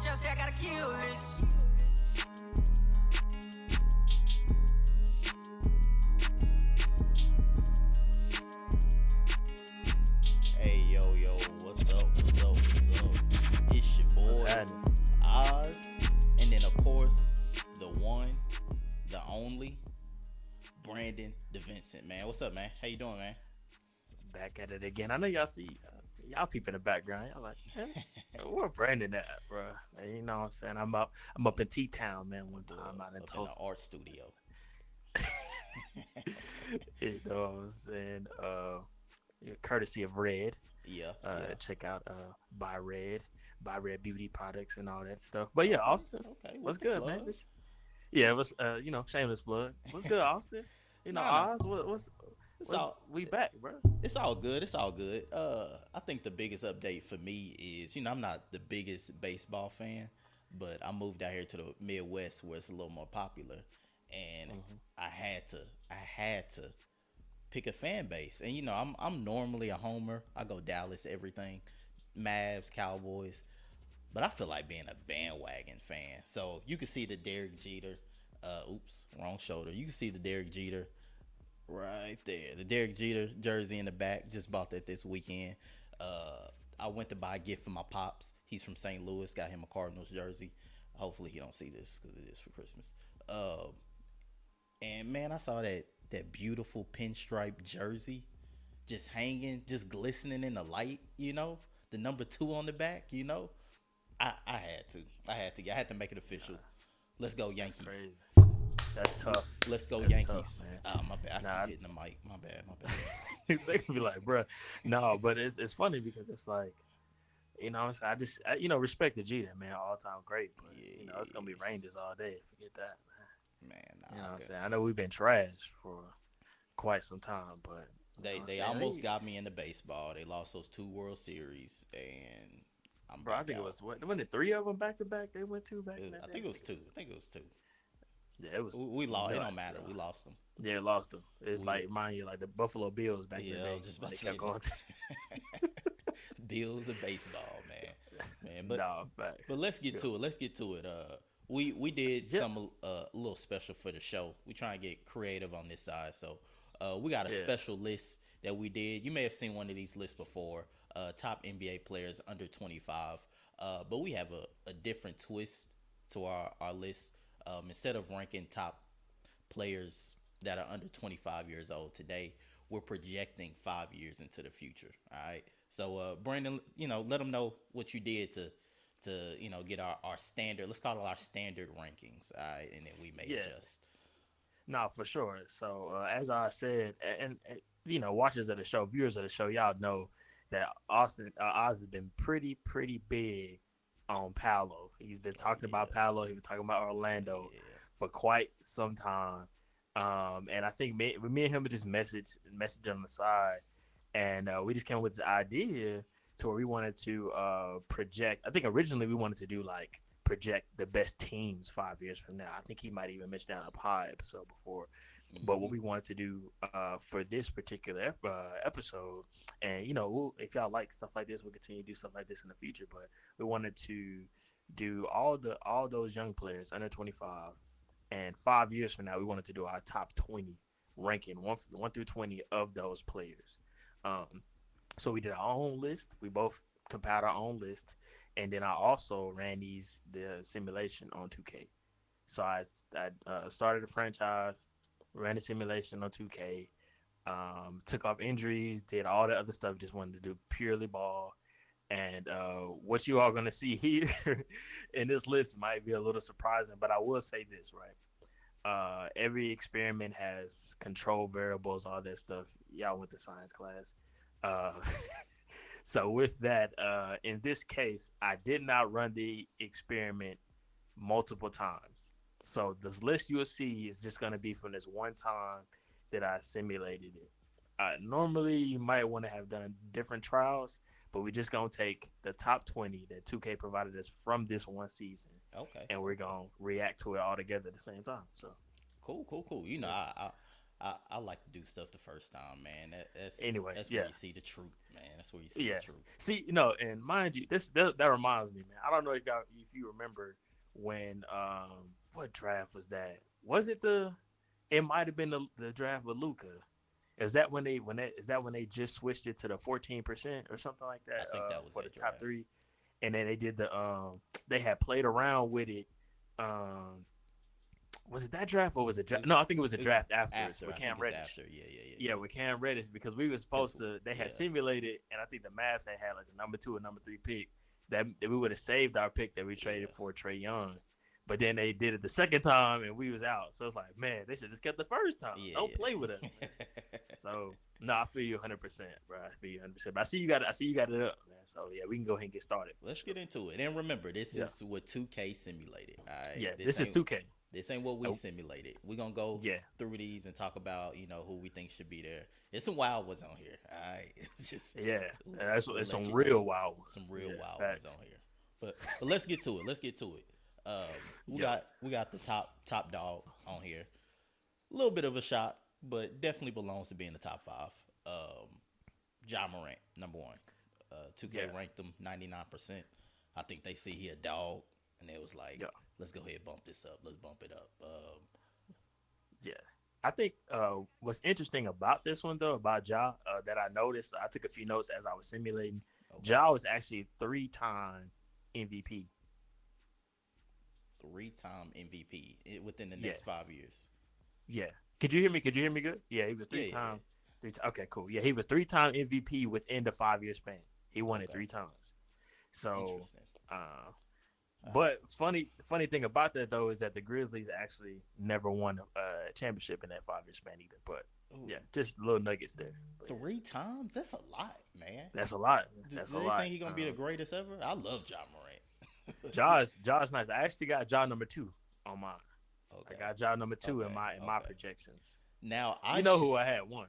chef say I gotta kill this. Hey yo, what's up? It's your What's boy happening? Oz, and then of course the one, the only Brandon DeVincent. Man, what's up, man? How you doing, man? Back at it again. I know y'all see y'all peep in the background. Y'all like, man, where Brandon at, bro? You know what I'm saying? I'm up in T Town, man. One time out in Up in the Tulsa. art studio. You know what I'm saying? Yeah, courtesy of Red. Yeah. Check out Buy Red Beauty products and all that stuff. But yeah, Okay, Austin, okay. what's With the good, man? plug. Yeah, it was shameless plug. What's good, Austin? Nah. Oz, It's what's all. we back, bro? It's all good. It's all good. I think the biggest update for me is, I'm not the biggest baseball fan, but I moved out here to the Midwest where it's a little more popular, and Hmm. I had to, I had to pick a fan base. And I'm normally a homer. I go Dallas, everything, Mavs, Cowboys, but I feel like being a bandwagon fan. So you can see the Derek Jeter. Oops, wrong shoulder. You can see the Derek Jeter right there. The Derek Jeter jersey in the back. Just bought that this weekend. Uh, I went to buy a gift for my pops. He's from St. Louis. Got him a Cardinals jersey. Hopefully he don't see this because it is for Christmas. Uh, and man, I saw that beautiful pinstripe jersey just hanging, just glistening in the light. The number two on the back. I had to. I had to make it official. Let's go That's Yankees. crazy. That's tough. Let's go That's tough, Yankees. man. Oh my bad. I keep Nah, hitting the mic. My bad. My bad. they could be like, bruh, no, but it's funny because it's like, I just respect the Jeter, man, all time great, but it's gonna be Yeah, Rangers all day. Forget that, man. man. You know Nah, what I'm good. saying? I know we've been trashed for quite some time, but you know They what I'm they saying? almost got me into baseball. They lost those two World Series, and I'm Bro, I back think it out. was what wasn't it three of them back to back? They went two back to back. I I think it was think it two. was. I think it was two. Yeah, it was We lost. It don't nuts, matter. bro. We lost them. Yeah, lost them. It's We like mind you, like the Buffalo Bills back in the Yeah, I day was just when about they to kept say going. that. Bills of baseball, man, man. But Nah, facts. but let's get Yeah. to it. Let's get to it. We did Yeah. some a little special for the show. We try and get creative on this side, so we got a Yeah. special list that we did. You may have seen one of these lists before. Top NBA players under 25. But we have a different twist to our list. Instead of ranking top players that are under 25 years old today, we're projecting 5 years into the future. All right. So, Brandon, let them know what you did to get our standard. Let's call it our standard rankings. All right, and then we may Yeah. adjust. No, for sure. So as I said, and watchers of the show, viewers of the show, y'all know that Oz has been pretty big on Paolo. He's been Oh talking about yeah, Paolo. He's been talking about Orlando yeah. for quite some time. And I think me and him just message on the side, and we just came up with this idea to where we wanted to project. I think originally we wanted to do like project the best teams 5 years from now. I think he might even mention that on a pod episode before. But what Hmm. we wanted to do for this particular episode, and if y'all like stuff like this, we'll continue to do stuff like this in the future. But we wanted to do all those young players under 25, and 5 years from now, we wanted to do our top 20 ranking one through 20 of those players. Um, so we did our own list. We both compiled our own list, and then I also ran the simulation on 2K. So I started a franchise, ran the simulation on 2K, took off injuries, did all the other stuff. Just wanted to do purely ball. And what you are gonna see here in this list might be a little surprising, but I will say this, right? Every experiment has control variables, all that stuff. Y'all went to science class. Uh, so with that, in this case, I did not run the experiment multiple times. So this list you'll see is just going to be from this one time that I simulated it. Normally, you might want to have done different trials, but we're just going to take the top 20 that 2K provided us from this one season, Okay, and we're okay. going to react to it all together at the same time. So, Cool, cool, cool. yeah. I I like to do stuff the first time, man. Anyway, That's where yeah, you see the truth, man. That's where you see the yeah. truth. See, and mind you, that reminds me, man. I don't know if you remember when what draft was that? Was it the? It might have been the draft with Luca. Is that when they just switched it to the 14% or something like I that think that was for the that top draft. three, and then they did the they had played around with it. Um, was it that draft or was it draft? No, I think it was a It's draft afterwards after. with I think Cam it's Reddish. after. Yeah, yeah, yeah, Yeah, yeah. with Cam Reddish because we were Cause supposed to. They had yeah, simulated, and I think the Mavs had like the number two and number three pick. That we would have saved our pick that we traded yeah, for Trey Young, but then they did it the second time and we was out. So it's like, man, they should just kept the first time. Don't play with us, man. yeah. So no, I feel you 100%, bro. I feel you 100%. But I see you got it up, man. So yeah, we can go ahead and get started for Let's sure. get into it. And remember, this Yeah, is what 2K simulated. All right, yeah. This is 2K. this ain't what we Nope. simulated. We're gonna go Yeah, through these and talk about who we think should be there. There's some wild ones on here. All right, it's just yeah. we'll It's let some you know real wild some ones. real Yeah, wild ones facts. on here. But let's get to it. Let's get to it. We Yeah. got the top dog on here. A little bit of a shot, but definitely belongs to being the top five. John Morant, number one. 2K Yeah. ranked him 99%. I think they see he a dog, and they was like, Yeah. let's go ahead and bump this up. Let's bump it up. Yeah. I think what's interesting about this one though, about Ja, that I noticed, I took a few notes as I was simulating. Okay, Ja was actually 3-time MVP. 3-time MVP within the Yeah, next 5 years. yeah. Could you hear me? Could you hear me good? Yeah, he was Yeah, three yeah, time. Okay, cool. Yeah, he was 3-time MVP within the 5 year span. He yeah. won it Okay, 3 times. So, interesting. uh, All right. but funny thing about that though is that the Grizzlies actually never won a championship in that 5 year span either. But Ooh, yeah, just little nuggets there. But yeah, 3 times? That's a lot, man. that's a lot. That's Do a they lot. think he gonna be the greatest ever? I love John Morant. See, Ja's nice. I actually got Ja number two on mine. I okay, got Ja number two in okay, my okay. projections. Now You know who I had one,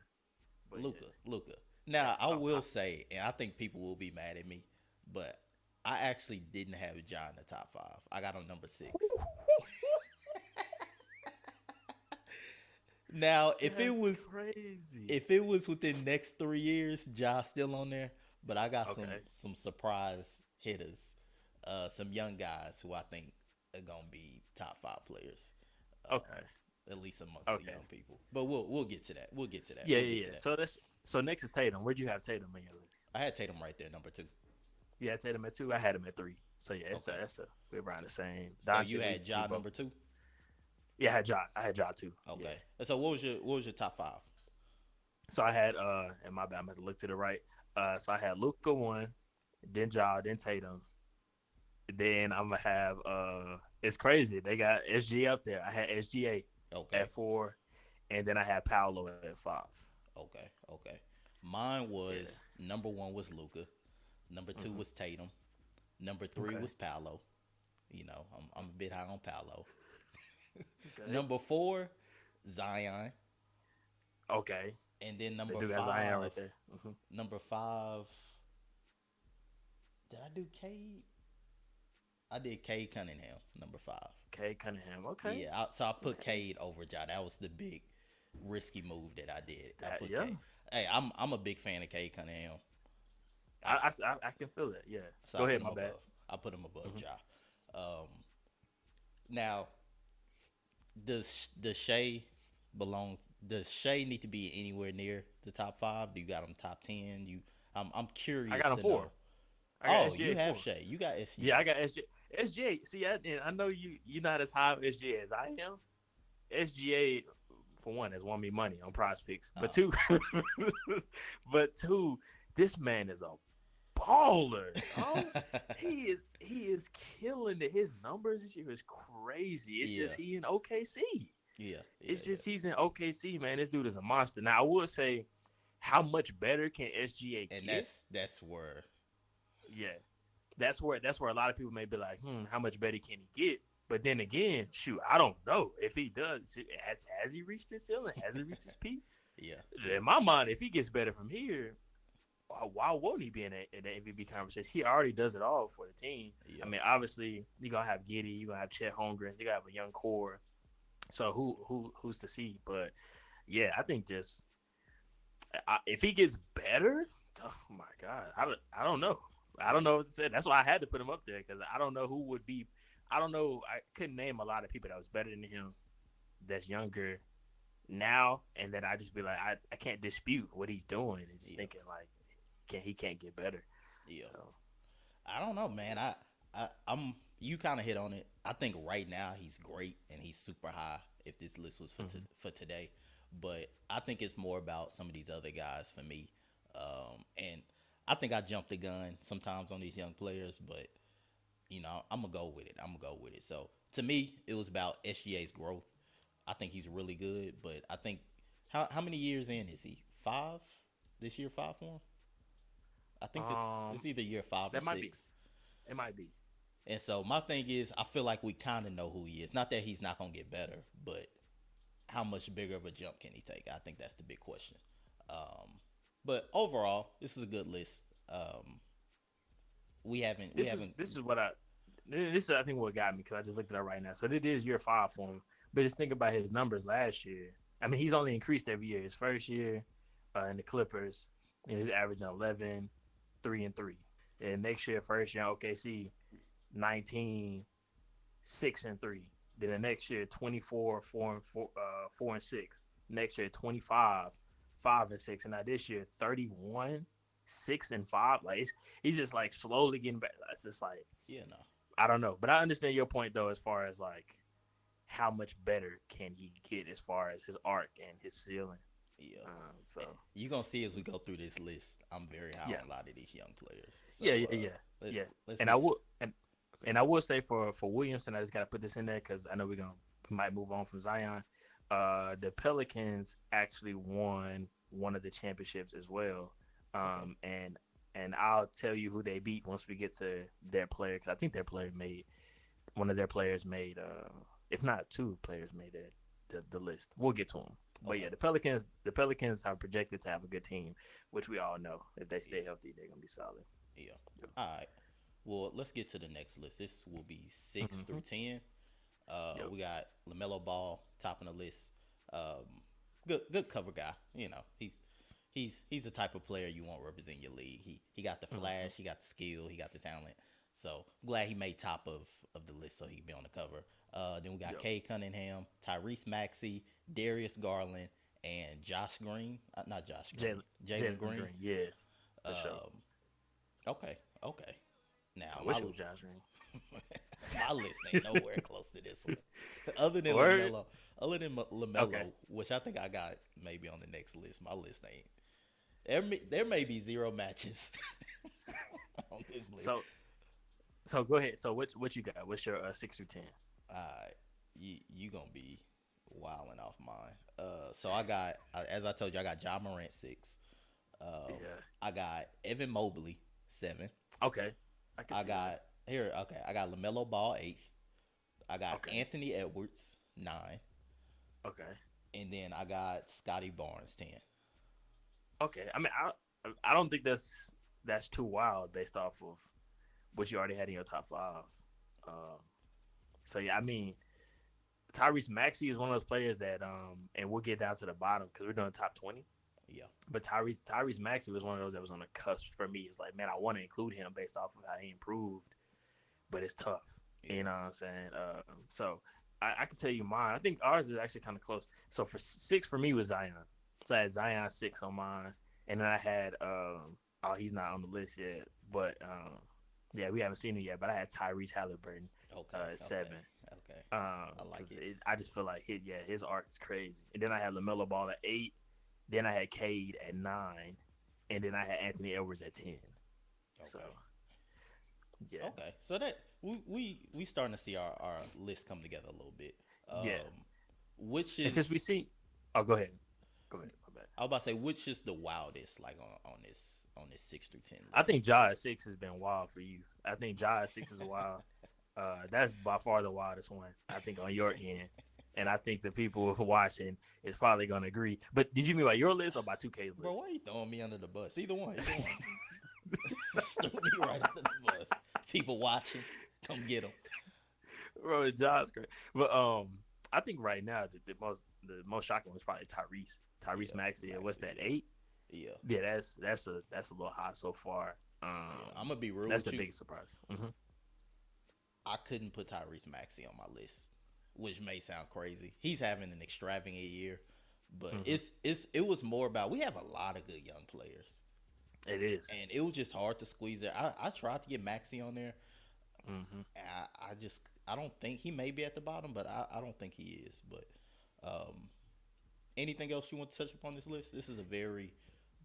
but Luca, Luca. yeah, Now I off will top. say, and I think people will be mad at me, but I actually didn't have John in the top five. I got him number 6. Now, That's crazy. if it was within next 3 years, Josh still on there. But I got Okay, some surprise hitters, some young guys who I think are gonna be top five players, okay, at least amongst the okay. young people. But we'll get to that. We'll get to that. Yeah, We'll get yeah, to yeah. that. So next is Tatum. Where'd you have Tatum on your list? I had Tatum right there, number 2. Yeah, Tatum at two. I had him at three. So yeah, Okay, we're around the same. so you Doncic, had we Ja both. number 2. Yeah, I had Ja too. Yeah. Okay, so what was your top five? So I had and my bad, I'm gonna have to look to the right. So I had Luca one, then Ja, then Tatum. Then I'm gonna have it's crazy. They got SG up there. I had SGA Okay, at four, and then I had Paolo at five. okay, okay. Mine Yeah. was number 1 was Luca. Number 2 Hmm. was Tatum. Number 3 Okay. was Paolo. I'm a bit high on Paolo. Okay. Number 4, Zion, Okay. and then They do got Zion right there. number 5. Did I do Cade? I did Cade Cunningham, number 5. Okay, Cunningham. Okay. Yeah, so I put Okay. Cade over Ja. That was the big risky move that I did. I That put yeah. Cade. Hey, I'm a big fan of Cade Cunningham. I, I can feel it. Yeah. so I Go put ahead. him My bad. above. I put him above Hmm. Ja. Um, now does Shea belong? Does Shea need to be anywhere near the top five? Do you got him top 10? I'm I got curious him to four. know. I got Oh, you SGA have four. Shea. You got Yeah, SGA. I got SJ. SGA. See, and I know you're not as high on SGA as I am. SGA for one has won me money on Prize Picks, but Oh, two, but two, this man is a baller, dog. He is killing it. His numbers this year is crazy. It's yeah, just he in OKC. yeah, yeah, It's yeah. just he's in OKC, man. This dude is a monster. Now I would say, how much better can SGA And get? that's where. Yeah, that's where a lot of people may be like, how much better can he get? But then again, shoot, I don't know if he does. Has he reached his ceiling? Has he reached his peak? Yeah, yeah, In my mind, if he gets better from here, why won't he be in the MVP conversation? He already does it all for the team. I yeah. mean, obviously, you're gonna have Giddy, you're gonna have Chet Holmgren, you're gonna have a young core. So who's to see? But yeah, I think just if he gets better, oh my god, I don't know. I Yeah, don't know what to say. That's why I had to put him up there because I don't know who would be. I don't know. I couldn't name a lot of people that was better than him. That's younger now, and then I just be like, I can't dispute what he's doing, and just yeah, thinking like, he can't get better. yeah. So I don't know, man. yeah. I'm you kind of hit on it. I think right now he's great and he's super high. If this list was Hmm. for today, but I think it's more about some of these other guys for me. And I think I jumped the gun sometimes on these young players, but I'm gonna go with it. I'm gonna go with it. So to me, it was about SGA's growth. I think he's really good, but I think how many years in is he? 5 this year? 5 for him? I think this Um, it's either year 5 or that might be. 6. It might be. And so my thing is, I feel like we kind of know who he is. Not that he's not gonna get better, but how much bigger of a jump can he take? I think that's the big question. Um, but overall, this is a good list. We haven't. This is what I this is I think what got me because I just looked it up right now. So it is year 5 for him, but just think about his numbers last year. I mean, he's only increased every year. His first year in the Clippers, he's averaging 11, 3 and 3. And next year, first year in OKC, 19, 6 and 3. Then the next year, 24, 4 and 4, 4 and 6. Next year, 25, 5 and 6. And now this year, 31, 6 and 5. Like he's just like slowly getting better. It's just like Yeah, no. I don't know, but I understand your point though, as far as like how much better can he get as far as his arc and his ceiling. Yeah. So You're gonna see as we go through this list, I'm very high yeah, on a lot of these young players. So yeah, let's yeah. let's And I get to would and I will say for Williamson, I just gotta put this in there because I know we might move on from Zion. The Pelicans actually won one of the championships as well. okay. Um, and and I'll tell you who they beat once we get to their player because I think their player made one of their players made, if not two players made the list. We'll get to them. But Okay. yeah, the Pelicans are projected to have a good team, which we all know. If they stay Yeah. healthy, they're gonna be solid. Yeah. All right. Well, let's get to the next list. This will be 6 Mm-hmm. through 10. Yep. We got Lamelo Ball topping the list. Good cover guy. He's the type of player you want represent your league. He got the Mm-hmm. flash, he got the skill, he got the talent. So I'm glad he made top of the list so he can be on the cover. Then we got Yep. Kay Cunningham, Tyrese Maxey, Darius Garland, and Josh Green. Not Josh Green, Jalen Jalen Green. Green. Yeah, for sure. Um, okay, okay. Now I wish it was Josh Green. my list ain't nowhere close to this one. other than Word. Lamelo, Okay. Lamelo, which I think I got maybe on the next list. My list ain't. There may be zero matches on this list. So go ahead. So what you got? What's your 6 through 10? You gonna be wilding off mine. So I got as I told you, I got John Morant 6. Yeah. I got Evan Mobley 7. Okay. I can I see that. got here. Okay, I got Lamelo Ball 8th. I got Okay. Anthony Edwards 9, Okay. and then I got Scotty Barnes 10. Okay. I mean, I don't think that's too wild based off of what you already had in your top five. Um, so yeah, I mean, Tyrese Maxey is one of those players that and we'll get down to the bottom because we're doing top 20. Yeah, But Tyrese Maxey was one of those that was on the cusp for me. It's like, man, I want to include him based off of how he improved, but it's tough. yeah. You know what I'm saying? So I can tell you mine. I think ours is actually kind of close. So for 6 for me was Zion. So I had Zion 6 on mine, and then I had oh, he's not on the list yet, but yeah, we haven't seen it yet. But I had Tyrese Halliburton Okay, at okay, 7. okay. I Because like it. I just feel like his arc is crazy. And then I had Lamelo Ball at 8. Then I had Cade at 9, and then I had Anthony Edwards at 10. So Okay, yeah, okay. So that we starting to see our list come together a little bit. yeah. Which And since we is see, oh, go ahead, go ahead. My bad. I was about to say which is the wildest like on this 6 through 10 I list. think Jaw at 6 has been wild for you. I think Jaw at 6 is wild. That's by far the wildest one. I think on your end, and I think the people who are watching is probably gonna agree. But did you mean by your list or by 2K's Bro, list? why you throwing me under the bus? Either one, either one. Just threw me right under the bus. People watching, come get them. Bro, Jaw's great. But I think right now the most shocking one is probably Tyrese Yeah, Maxey. What's Maxi. that, Yeah, 8? yeah, Yeah, that's a little high so far. yeah. I'm gonna be real That's with the you. biggest surprise. Hmm. I couldn't put Tyrese Maxey on my list, which may sound crazy. He's having an extravagant year, but Hmm. it was more about we have a lot of good young players, It is. and it was just hard to squeeze it. I tried to get Maxey on there. Hmm. And I just I don't think he may be at the bottom, but I don't think he is. But um, anything else you want to touch upon this list? This is a very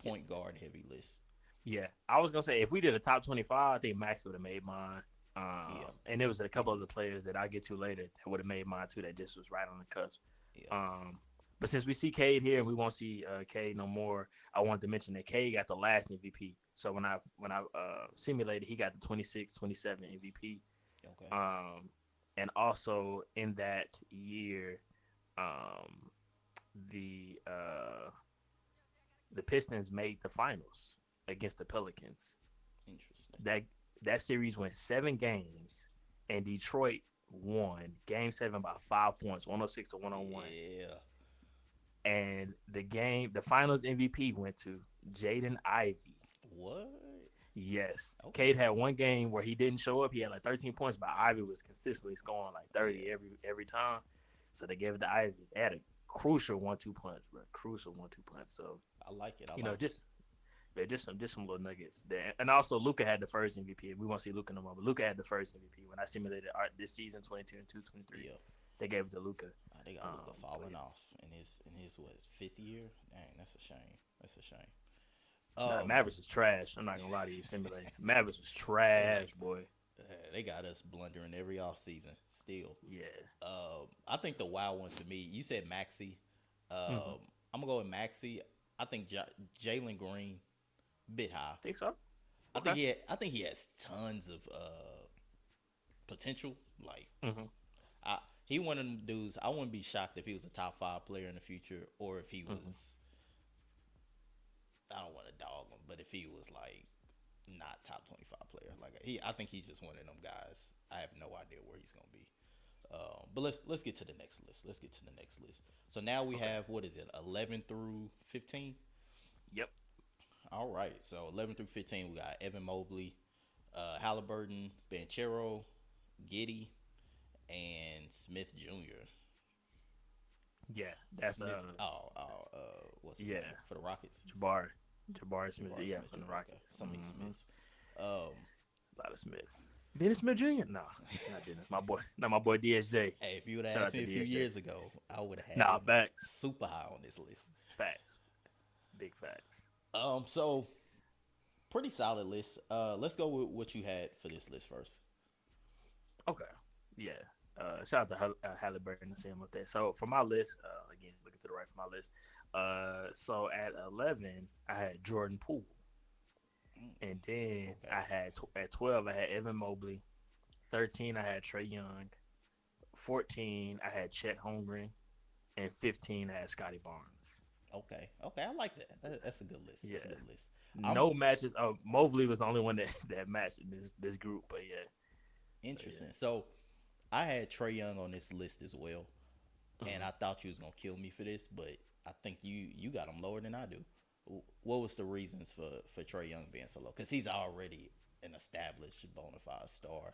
point guard heavy list. Yeah, I was gonna say if we did a top 25, I think Max would have made mine. Yeah, And there was a me couple too. of the players that I get to later that would have made mine too. That just was right on the cusp. Yeah, Um, but since we see Cade here and we won't see Cade no more, I wanted to mention that Cade got the last MVP. So when I simulated, he got the 26, 27 MVP. okay, Um, and also in that year, um, the uh, the Pistons made the finals against the Pelicans. interesting. That that series went 7 games, and Detroit won Game 7 by 5 points, 106 to 101. Yeah, And the finals MVP went to Jaden Ivey. what? Yes, Cade Okay, had one game where he didn't show up. He had like 13 points, but Ivey was consistently scoring like yeah, 30 every time. So they gave it to Ivey. They had a crucial 1-2 punch, bro. Crucial 1-2 punch. So I like it. I you know, like it. just yeah, just some little nuggets there. And also Luca had the first MVP. We won't see Luca no more, but Luca had the first MVP when I simulated art this season 22 and 2 23. Yeah, They gave it to Luca. they got Luca But falling yeah. off in his what fifth year. Dang, that's a shame. That's a shame. Nah, Um, Mavericks is trash. I'm not gonna lie to you, simulating. Mavericks was they trash, boy. they got us blundering every offseason still. Yeah. I think the wild one for me, you said Maxi. Mm-hmm. I'm gonna go with Maxi. I think Jalen Green, bit high. Think so? I think Okay. I think he has tons of potential. Like Mm-hmm. he one of them dudes. I wouldn't be shocked if he was a top 5 player in the future, or if he Mm-hmm. was. I don't want to dog him, but if he was like not top 25 player, like I think he's just one of them guys. I have no idea where he's gonna be. But let's get to the next list. Let's get to the next list. So now we Okay. have what is it, 11 through 15? Yep. All right. So 11 through 15, we got Evan Mobley, Halliburton, Banchero, Giddy, and Smith Jr. Yeah. That's Smith. What's his yeah. name for the Rockets? Jabari Smith. Jabari Yeah, Smith from the Jr. Okay, Rockets. so many Mm-hmm. Smiths. Um, A lot of Smith. Dennis Smith Jr. Nah, not Dennis. My boy. Not my boy DSJ. hey, if you would have Shout asked out to me a few DSJ. years ago, I would have had Nah, him facts. super high on this list. Facts. Big facts. So pretty solid list. Let's go with what you had for this list first. Okay. Yeah. Shout out to Halliburton and see him up there. So for my list, again, looking to the right for my list. So at 11, I had Jordan Poole, Mm, and then okay, I had at 12, I had Evan Mobley. 13, I had Trey Young. 14, I had Chet Holmgren, and 15, I had Scotty Barnes. okay. I like that. That's a good list. Yeah. That's a good list. I'm No matches. Mobley was the only one that, that matched in this group, but yeah. But interesting. yeah. So I had Trey Young on this list as well, and Hmm. I thought you was gonna kill me for this, but I think you got him lower than I do. What was the reasons for Trey Young being so low? Because he's already an established bona fide star.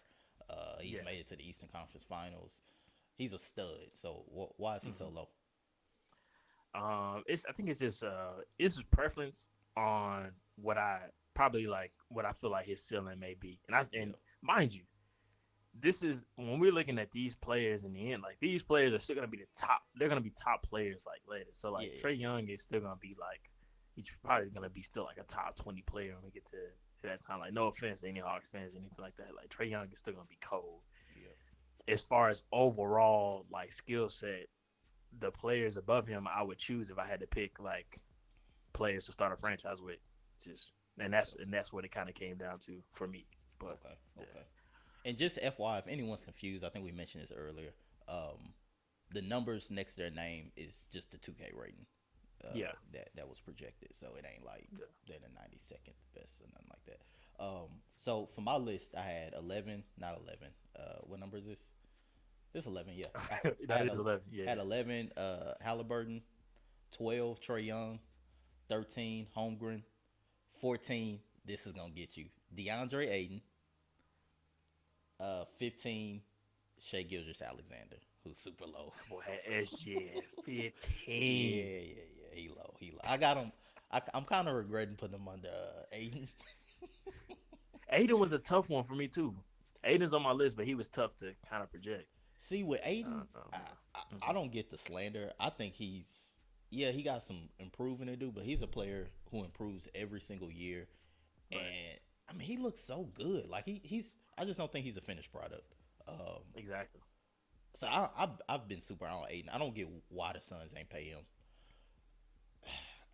He's Yeah. made it to the Eastern Conference Finals. He's a stud. So why is he so Hmm. low? It's I think it's preference on what I probably like, what I feel like his ceiling may be, Yeah, and mind you, this is when we're looking at these players in the end. Like these players are still gonna be the top. They're gonna be top players like later. So yeah, like Trey yeah, Young is still gonna be like he's probably gonna be still like a top 20 player when we get to that time. Like no offense to any Hawks fans, or anything like that. Like Trey Young is still gonna be cold. yeah. As far as overall like skill set, the players above him I would choose if I had to pick like players to start a franchise with. Just So and that's what it kind of came down to for me. But okay, yeah, okay. And just FYI, if anyone's confused, I think we mentioned this earlier. The numbers next to their name is just the 2K rating yeah, that was projected. So it ain't like yeah. they're the 92nd best or nothing like that. So for my list, I had 11, not 11. What number is this? It's 11. Yeah, I That is 11. Yeah. had 11. Halliburton, 12. Trey Young, 13. Holmgren, 14. This is gonna get you. DeAndre Ayton, 15. Shea Gilgis Alexander, who's super low. That boy had SG at Yeah, 15. yeah. He low. He low. I got him. I'm kind of regretting putting him under Aiden. Aiden was a tough one for me too. Aiden's on my list, but he was tough to kind of project. See, with Aiden, I, I Mhm. don't get the slander. I think he's, yeah, he got some improving to do, but he's a player who improves every single year. Right. And I mean, he looks so good. Like he's. I just don't think he's a finished product. Um, Exactly. so I've been super on Aiden. I don't get why the Suns ain't pay him.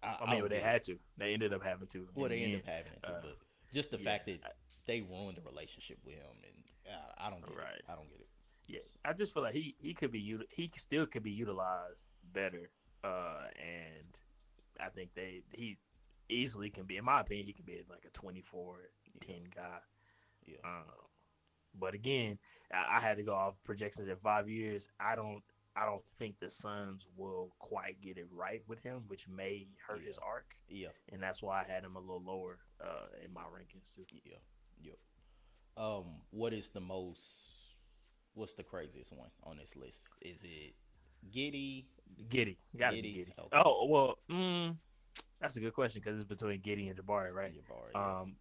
I I mean, don't but they get it. had to. They ended up having to Well, in they the end end. up having it too, Uh, but just the yeah. fact that they ruined the relationship with him, and I don't get it. Right. I don't get it. Yeah. I just feel like he could be he still could be utilized better. And I think he easily can be, in my opinion, he could be like a 24, Yeah, 10 guy. yeah, Um, but again, I had to go off projections in 5 years. I don't think the Suns will quite get it right with him, which may hurt his yeah, arc, yeah, and that's why I had him a little lower in my rankings too. yeah, yeah. What is the most? What's the craziest one on this list? Is it Giddy? Giddy, got to be Giddy? Giddy. Okay, Oh well, that's a good question because it's between Giddy and Jabari, right? Jabari. Yeah, Um,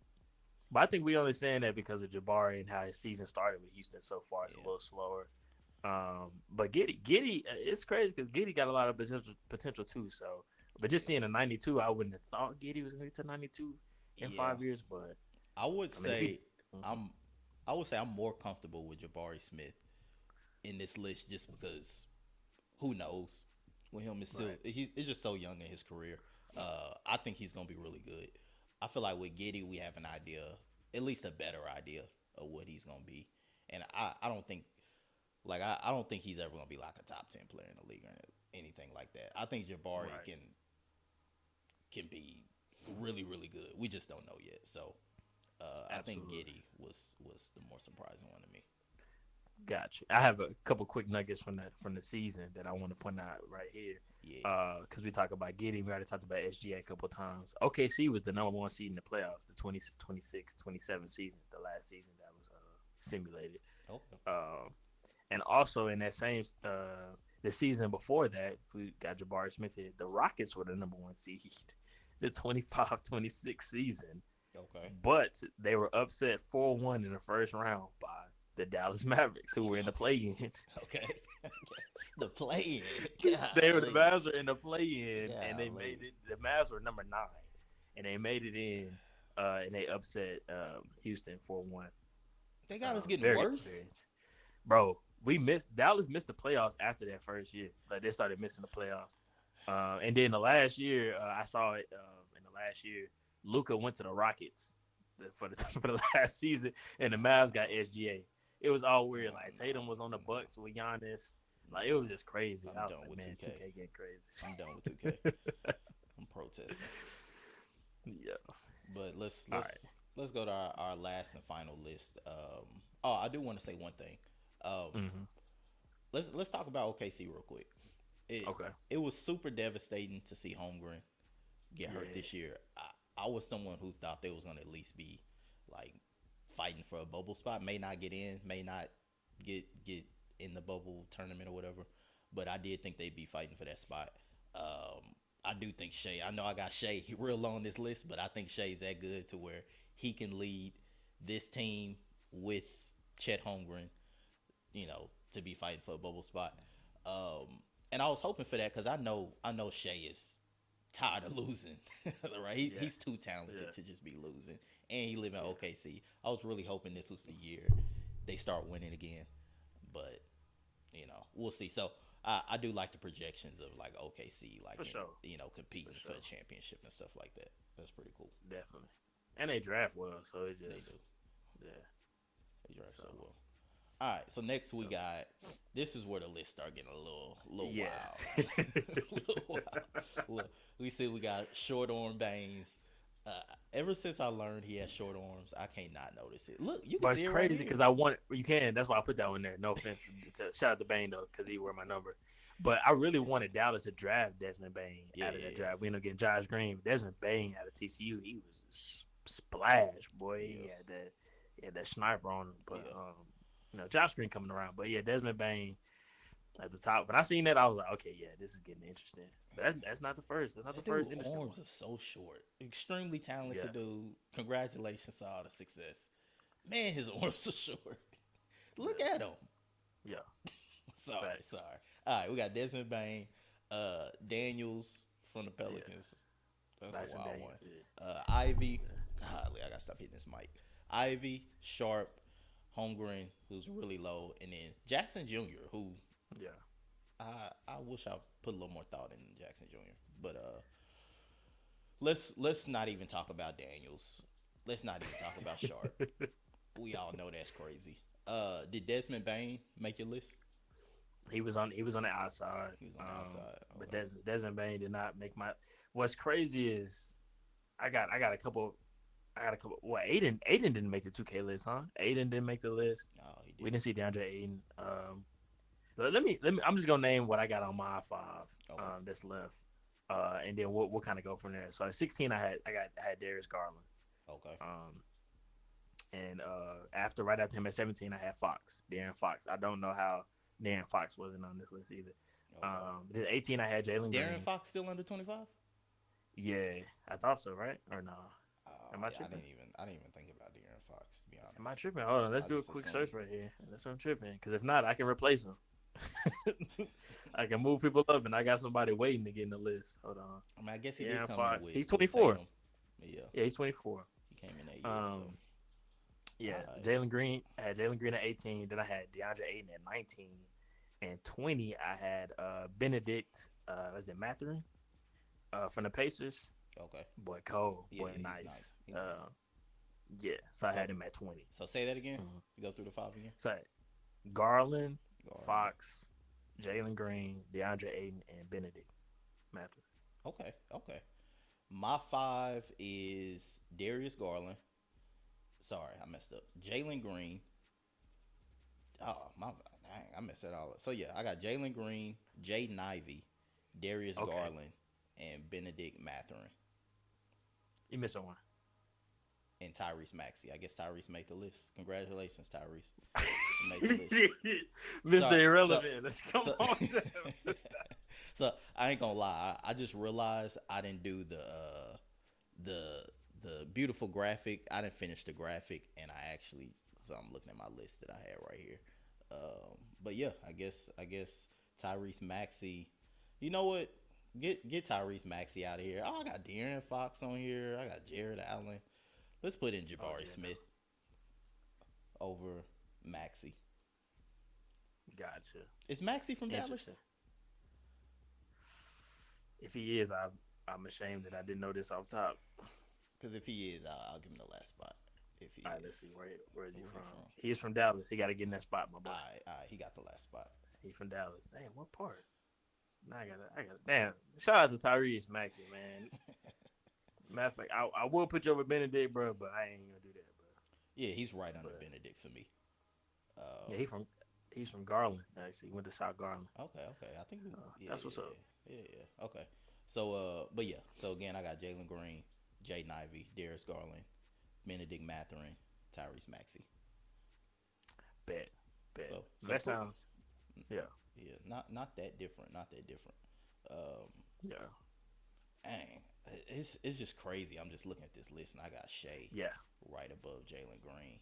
but I think we only saying that because of Jabari and how his season started with Houston so far. It's a yeah, little slower. But Giddy, it's crazy because Giddy got a lot of potential too. So, but just yeah, seeing a 92, I wouldn't have thought Giddy was going to get to 92 in yeah. 5 years. But I would I mean, if he, say mhm, I'm. I would say I'm more comfortable with Jabari Smith in this list just because who knows with him is still right, he's just so young in his career. I think he's gonna be really good. I feel like with Giddy we have an idea, at least a better idea of what he's gonna be, and I don't think I don't think he's ever gonna be like a top 10 player in the league or anything like that. I think Jabari right, can be really good. We just don't know yet. So I think absolutely. Giddy was the more surprising one to me. Gotcha. I have a couple quick nuggets from the season that I want to point out right here. Yeah. Because we talk about Giddy, we already talked about SGA a couple times. OKC was the number one seed in the playoffs, the 2026-27 season, the last season that was simulated. Okay. Um, and also in that same the season before that, we got Jabari Smith here. The Rockets were the number one seed, the 25-26 season, Okay. but they were upset 4-1 in the first round by the Dallas Mavericks, who were in the play-in. Okay. Okay. The play in. The Golly. Mavs were in the play-in, and they made Golly. it. The Mavs were number 9, and they made it in, and they upset Houston 4-1. They got us getting Very, worse. very, bro. We missed Dallas missed the playoffs after that first year. Like they started missing the playoffs, and then the last year I saw it in the last year. Luca went to the Rockets for the for the last season, and the Mavs got SGA. It was all weird. Like Tatum was on the No, Bucks with Giannis. Like it no. was just crazy. I'm I was done like, with man, 2K. 2K getting crazy. I'm done with 2K. I'm protesting. Yeah. But let's All let's right. let's go to our last and final list. Oh, I do want to say one thing. Um, Hmm. let's talk about OKC real quick. It Okay. it was super devastating to see Holmgren get hurt Yeah. this year. I was someone who thought they was gonna at least be like fighting for a bubble spot. May not get in, may not get in the bubble tournament or whatever. But I did think they'd be fighting for that spot. I do think Shea. I know I got Shea real low on this list, but I think Shea's that good to where he can lead this team with Chet Holmgren, to be fighting for a bubble spot. And I was hoping for that because I know Shea is tired of losing, right? Yeah. He's too talented Yeah. to just be losing, and he live in Yeah. OKC. I was really hoping this was the year they start winning again, but we'll see. So I do like the projections of like OKC, like For sure. For competing for a sure. championship and stuff like that. That's pretty cool. Definitely. And they draft well, so it They just do. yeah. They drive So so well. All right, so next we got. This is where the list start getting a little yeah. wild, a little wild. Look, we see we got short arm Baines. Uh, Ever since I learned he has short arms, I can't not notice it. Look, you can But it's see it right crazy here. because I want you can. That's why I put that one there. No offense shout out to Bain though, because he wore my number. But I really wanted Dallas to draft Desmond Bain Yeah, out of yeah, that draft. We ended up getting Josh Green. Desmond Bain out of TCU, he was splash boy. yeah, He had that sniper on him. But yeah. Josh Green coming around. But yeah, Desmond Bain at the top. When I seen that, I was like, okay, yeah, this is getting interesting. But that's not the first. That's not the That dude first interesting one. arms are so short. Extremely Yeah, talented dude. Congratulations to all the success. Man, his arms are short. Look yeah, at him. yeah. Sorry, Facts. sorry. All right, we got Desmond Bain, Daniels from the Yeah, Pelicans. That's a Dyson wild one. Daniels. Yeah, Ivy. yeah, Golly, I gotta stop hitting this mic. Ivy, Sharp, Holmgren, who's really low, and then Jackson Jr., who yeah. I wish I put a little more thought in Jackson Jr. But let's not even talk about Daniels. Let's not even talk about Sharp. We all know that's crazy. Did Desmond Bain make your list? He was on the outside. He was on the outside. But Okay. Desmond Bain did not make my. What's crazy is I got a couple. I got a couple. Well, Aiden didn't make the 2K list, huh? Aiden didn't make the list. Oh, he We didn't. didn't see DeAndre Aiden. Let me. I'm just gonna name what I got on my five. Okay. That's left. And then we'll kind of go from there. So at 16, I had Darius Garland. Okay. Um, and after right after him at 17, I had Fox, De'Aaron Fox. I don't know how De'Aaron Fox wasn't on this list either. Okay. Then 18, I had Jalen Darren Green. Fox still under 25? Yeah, I thought so, right? Or no? Am I Yeah, tripping? I didn't even think about Darren Fox to be Am I honest. tripping? Hold on, let's I do a just quick assumed. search right here. That's what I'm tripping. Because if not, I can replace him. I can move people up, and I got somebody waiting to get in the list. Hold on. I mean, I guess he did De'Aaron come in Fox. He's with 24. Tatum. Yeah, Yeah, he's 24. he came in that year. So, Um, yeah, all right. Jalen Green. I had Jalen Green at 18. Then I had DeAndre Ayton at 19. And 20, I had Benedict. Was it Mathurin? From the Pacers. Okay. Boy, cold. Yeah, Boy, yeah, he's nice. nice. He's nice. Yeah. So I So, had him at 20. say that again. Mhm. You go through the five again. So Garland, Garland. Fox, Jalen Green, DeAndre Ayton, and Benedict Mathurin. Okay. Okay. My five is Darius Garland. Sorry, I messed up. Jalen Green. Oh my, dang, I messed that all up. So yeah, I got Jalen Green, Jaden Ivey, Darius Okay. Garland, and Benedict Mathurin, You missing one. and Tyrese Maxey. I guess Tyrese made the list. Congratulations, Tyrese. You made the list. Mr. So so Irrelevant. Let's come so on. so I ain't gonna lie. I just realized I didn't do the the beautiful graphic. I didn't finish the graphic, and I actually so I'm looking at my list that I had right here. But yeah, I guess Tyrese Maxey. You know what? Get Tyrese Maxey out of here. Oh, I got De'Aaron Fox on here. I got Jared Allen. Let's put in Oh Jabari yeah, no. Smith over Maxey. Gotcha. Is Maxey from Interesting. Dallas? If he is, I'm ashamed that I didn't know this off top. Because if he is, I'll give him the last spot. If he All right, let's is, see where is he where he from? from? He's from Dallas. He got to get in that spot, my boy. He got the last spot. He's from Dallas. Damn, what part? Now I got. Damn. Shout out to Tyrese Maxey, man. Matter of fact, I will put you over Benedict, bro, but I ain't gonna do that, bro. Yeah, he's right under But Benedict for me. yeah, Um, he's from Garland. Actually, he went to South Garland. okay. I think yeah, That's what's up. yeah. Okay. So but yeah. So again, I got Jalen Green, Jaden Ivey, Darius Garland, Benedict Mathurin, Tyrese Maxey. Bet, bet. So That sounds. Yeah, yeah, not that different, not that different. Um, yeah, dang, it's just crazy. I'm just looking at this list, and I got Shea yeah. right above Jalen Green,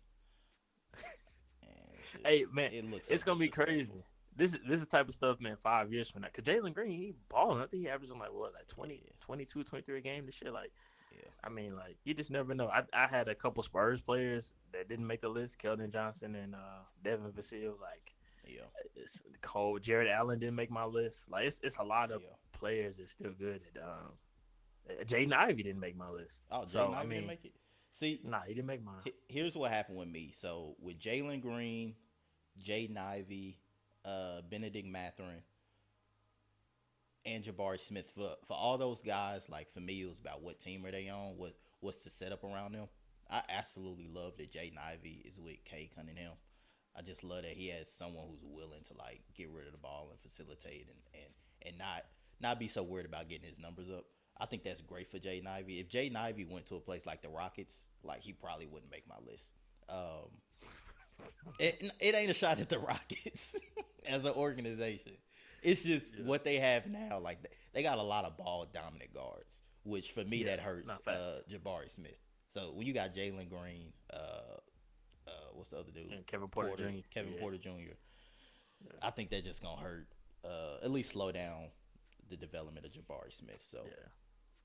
and it's just Hey man, it looks so it's gonna be disrespectful. crazy. This is the type of stuff, man. 5 years from now, cause Jalen Green, he balling. I think he averaging like what, like 20, Yeah, 22, 23 a game. This shit, like, yeah, I mean, like, you just never know. I had a couple Spurs players that didn't make the list. Keldon Johnson and Devin Vassell. Like, yeah, it's cold. Jared Allen didn't make my list. Like, it's a lot of yeah. players that's still good. Jaden Ivey didn't make my list. Oh, So Jaden I Ivey didn't mean, make it. See, nah, he didn't make mine. here's what happened with me. So with Jalen Green, Jaden Ivey, Benedict Mathurin, and Jabari Smith, for all those guys, like for me, it was about what team are they on? what's the setup around them. I absolutely love that Jaden Ivey is with Kay Cunningham. I just love that he has someone who's willing to like get rid of the ball and facilitate and not be so worried about getting his numbers up. I think that's great for Jaden Ivey. If Jaden Ivey went to a place like the Rockets, like he probably wouldn't make my list. Um, it ain't a shot at the Rockets as an organization. It's just Yeah. what they have now. Like they got a lot of ball dominant guards, which for me Yeah. that hurts Not fact. Jabari Smith. So when you got Jalen Green, what's the other dude? And Kevin Porter Jr. Kevin Yeah. Porter Jr. Yeah. I think that's just gonna hurt. At least slow down the development of Jabari Smith. So, Yeah.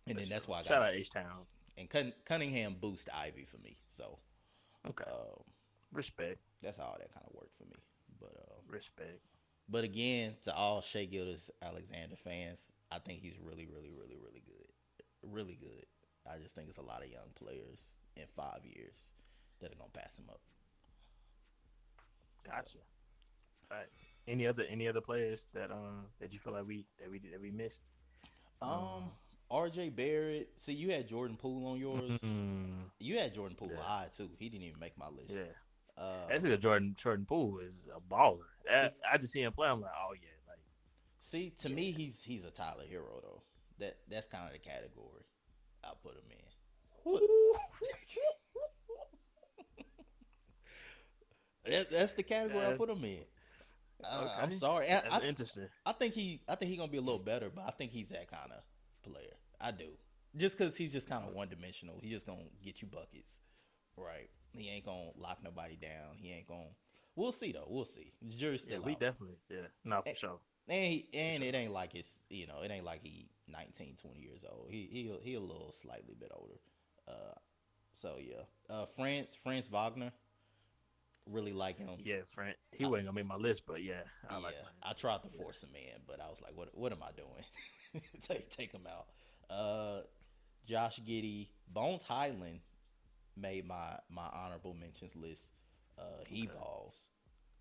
and For then that's sure. why I Shout got out H Town. and Cunningham boost Ivy for me. So, Okay. um, Respect. that's how that kind of worked for me. But Respect. but again, to all Shea Gildas Alexander fans, I think he's really, really, really, really good. Really good. I just think it's a lot of young players in 5 years that are gonna pass him up. So, Gotcha. Facts. Any other players that you feel like we missed? um, Um. RJ Barrett. See, you had Jordan Poole on yours. Mm, You had Jordan Poole yeah. high too. He didn't even make my list. Yeah. That's Um, because Jordan Poole is a baller. he I just see him play. I'm like, oh yeah, like see to yeah. me he's a Tyler Hero though. That's kind of the category I put him in. But Ooh. that's the category I That's put him in. I'm okay. sorry. That's interesting. I think he gonna be a little better, but I think he's that kind of player. I do. Just because he's just kind of one dimensional. He just gonna get you buckets, right? He ain't gonna lock nobody down. He ain't gonna. We'll see though. We'll see. The jury's Yeah, still we out. definitely. Yeah, no, for And, sure, for and sure. it ain't like it ain't like he 19, 20 years old. He a little slightly bit older. Uh, so yeah. France Wagner, really like him. Yeah, Frank. He I, wasn't gonna make my list, but yeah, I like yeah, France. I tried to Yeah. force him in, but I was like, what am I doing? Take him out. Josh Giddey, Bones Highland made my honorable mentions list. He Okay. balls,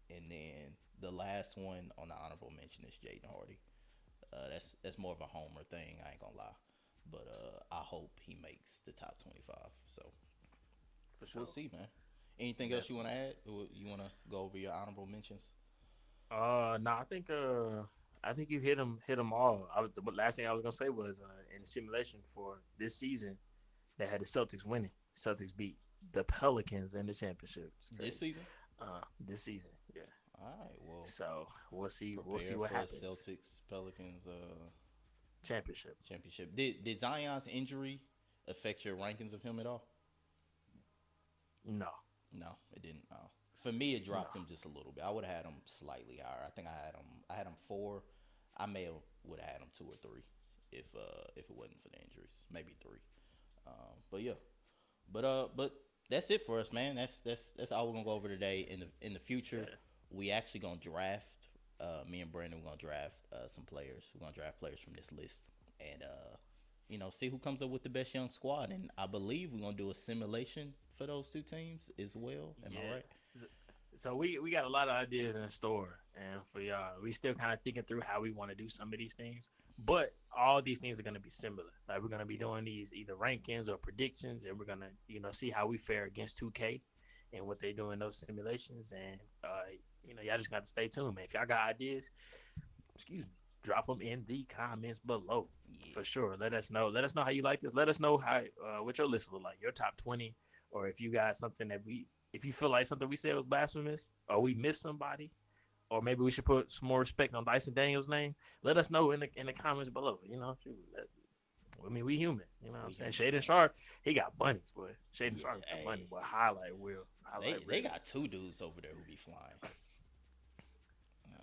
and then the last one on the honorable mention is Jaden Hardy. That's more of a homer thing. I ain't gonna lie, but I hope he makes the top 25. So For we'll sure, see, man. Anything else you want to definitely. add? Or you want to go over your honorable mentions? No, I think you hit them all. The last thing I was gonna say was in the simulation for this season, they had the Celtics winning. Celtics beat the Pelicans in the championship. It's This crazy. season? This season, yeah. All right. Well, So we'll see. We'll see prepare what for happens. Celtics Pelicans Championship. championship. Did Zion's injury affect your rankings of him at all? No, No, it didn't. For me, it no. dropped him just a little bit. I would have had him slightly higher. I think I had him 4. I may have would have had him 2 or 3 if it wasn't for the injuries, maybe 3. But yeah, but that's it for us, man. That's all we're gonna go over today. In the future, Yeah, we actually gonna draft. Me and Brandon, we're gonna draft some players. We're gonna draft players from this list, and see who comes up with the best young squad. And I believe we're gonna do a simulation for those 2 teams as well. Am I yeah. right? So we got a lot of ideas in store, and for y'all, we still kind of thinking through how we want to do some of these things. But all these things are gonna be similar. Like we're gonna be Yeah. doing these either rankings or predictions, and we're gonna see how we fare against 2K and what they do in those simulations. And y'all just got to stay tuned, man. If y'all got ideas, excuse me, drop them in the comments below Yeah. for sure. Let us know. Let us know how you like this. Let us know how what your list look like, your top 20, or if you got something if you feel like something we said was blasphemous, or we missed somebody, or maybe we should put some more respect on Dyson Daniels' name. Let us know in the comments below. Shoot, I mean, we human. You know what We I'm saying? human, Shaden man. Sharp, he got bunnies, boy. Shaden Yeah. Sharp got money, Hey, boy. Highlight they real. got 2 dudes over there who be flying.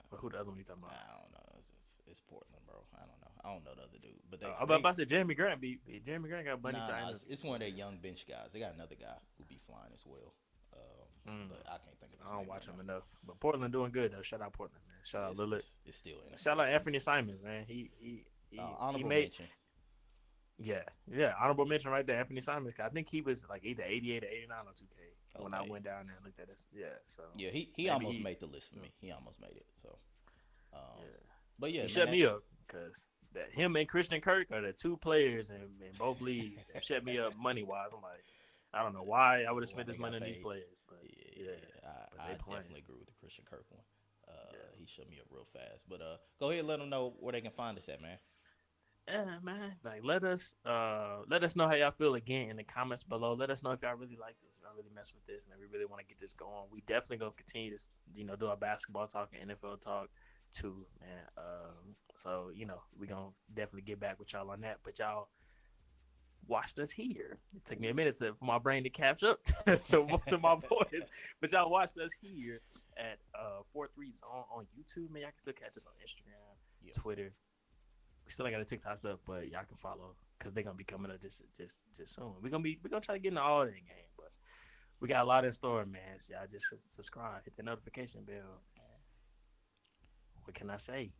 But who the other one you talking about? I don't know. It's Portland, bro. I don't know. I don't know the other dude, but I'm about to say Jeremy Grant. Jeremy Grant got bunnies. I nah. know. It's one of their young bench guys. They got another guy who be flying as well. Mm, But I can't think of his I don't name right watch him now. enough. But Portland doing good though. Shout out Portland, man. Shout Yeah, out Lillard. it's still Shout NFL out season. Anthony Simons, man. He Honorable made mention. yeah. Honorable mention right there, Anthony Simons. I think he was like either 88 or 89 on 2K when I Okay. went down there and looked at this. Yeah, so Yeah, he maybe almost he made the list for me. He almost made it. So, um, yeah but he yeah, man. shut me up because that him and Christian Kirk are the two players in both leagues that shut me up money wise. I'm like, I don't know why I would have Why spent this they money got on these paid? players, but yeah, Yeah, but I they playing. definitely agree with the Christian Kirk one. Yeah. He shut me up real fast. But go ahead, and let them know where they can find us at, man. Yeah, man. Like let us know how y'all feel again in the comments below. Let us know if y'all really like this, if y'all really mess with this, man. We really want to get this going. We definitely gonna continue to do our basketball talk and NFL talk too, man. So we gonna definitely get back with y'all on that. But y'all watched us here. It took me a minute for my brain to catch up to my voice, but y'all watched us here at 4-3 Zone on YouTube. Man, y'all can still catch us on Instagram, Yeah, Twitter. We still ain't got a TikTok stuff, but y'all can follow because they're gonna be coming up just soon. We're gonna try to get into all that game, but we got a lot in store, man. So y'all just subscribe, hit the notification bell. What can I say?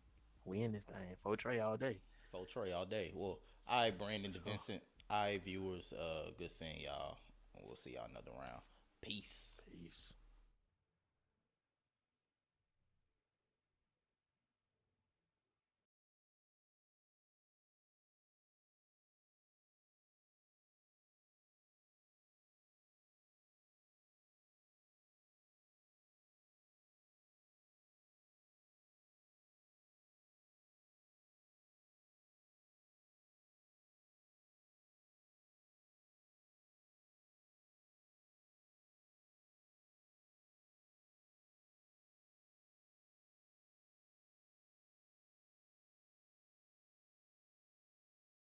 We in this thing. For Trey all day. full Trey all day. Well, all right, Brandon Oh, DeVincent. All right, viewers. Good seeing y'all. We'll see y'all another round. Peace. peace.